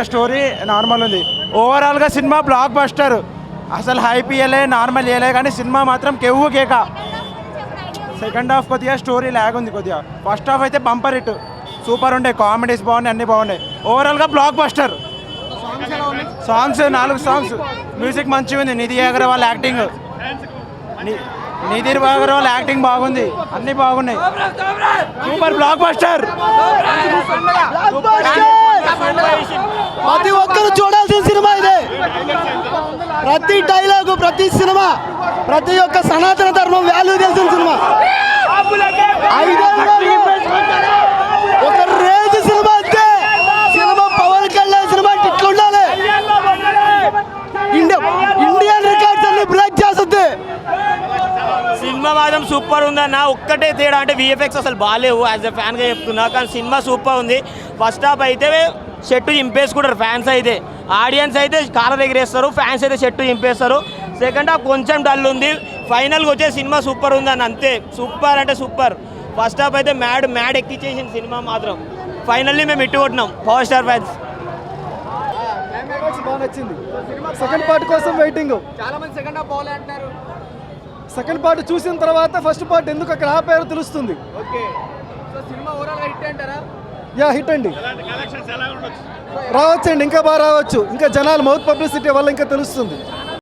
Story normal ఉంది. ఓవరాల్గా cinema block buster. అసలు హైప్ ఇయ్యలే, నార్మల్ ఇయ్యలే, కానీ సినిమా మాత్రం కెవ్వు కేక. సెకండ్ హాఫ్ కొద్దిగా స్టోరీ ల్యాగ్ ఉంది కొద్దిగా. ఫస్ట్ హాఫ్ అయితే బంపర్ హిట్, సూపర్ ఉండే, కామెడీస్ బాగున్నాయి, అన్నీ బాగున్నాయి. ఓవరాల్గా block buster. Songs 4 songs, music మంచిగా ఉంది. నిధి అగర్వాల్ యాక్టింగ్, నిధి అగర్వాల్ యాక్టింగ్ బాగుంది, అన్నీ బాగున్నాయి. Super block buster. ప్రతి ఒక్కరు చూడాల్సిన సినిమా ఇదే. ప్రతి డైలాగు, ప్రతి సినిమా, ప్రతి ఒక్క సనాతన ధర్మం వాల్యూ తెలిసిన సినిమా. ఒక రేంజ్ సినిమా అంతే. సినిమా పవన్ కళ్యాణ్ సినిమా ఇట్లా ఉండాలి. ఇండియన్ రికార్డ్స్ అన్ని బ్రేక్ చేస్తుంది. సినిమా మాత్రం సూపర్ ఉందన్న. ఒక్కటే తేడా అంటే విఎఫ్ఎక్స్ అసలు బాగాలేవు, యాజ్ ఎ ఫ్యాన్గా చెప్తున్నా. కానీ సినిమా సూపర్ ఉంది. ఫస్ట్ హాఫ్ అయితే షర్టు చింపేసుకుంటారు ఫ్యాన్స్ అయితే. ఆడియన్స్ అయితే కాలర్ ఎగిరేస్తారు, ఫ్యాన్స్ అయితే షర్టు చింపేస్తారు. సెకండ్ హాఫ్ కొంచెం డల్ ఉంది. ఫైనల్గా వచ్చే సినిమా సూపర్ ఉందని అంతే. సూపర్ అంటే సూపర్. ఫస్ట్ హాఫ్ అయితే మ్యాడ్ ఎక్కిచ్చేసింది సినిమా మాత్రం. ఫైనల్లీ మేము ఇట్టు కొట్టినాం పవర్ స్టార్ ఫ్యాన్స్. బాగా నచ్చింది. సెకండ్ పార్ట్ కోసం వెయిటింగ్. చాలా మంది సెకండ్ హాఫ్ బాగాలే అంటున్నారు. సెకండ్ పార్ట్ చూసిన తర్వాత ఫస్ట్ పార్ట్ ఎందుకు అక్కడ ఆపారో తెలుస్తుంది. ఓకే, సో సినిమా ఓవరాల్ గా హిట్ అంటారా? యా, హిట్ అండి. రావచ్చండి, ఇంకా బాగా రావచ్చు. ఇంకా జనాలు మౌత్ పబ్లిసిటీ వల్ల ఇంకా తెలుస్తుంది.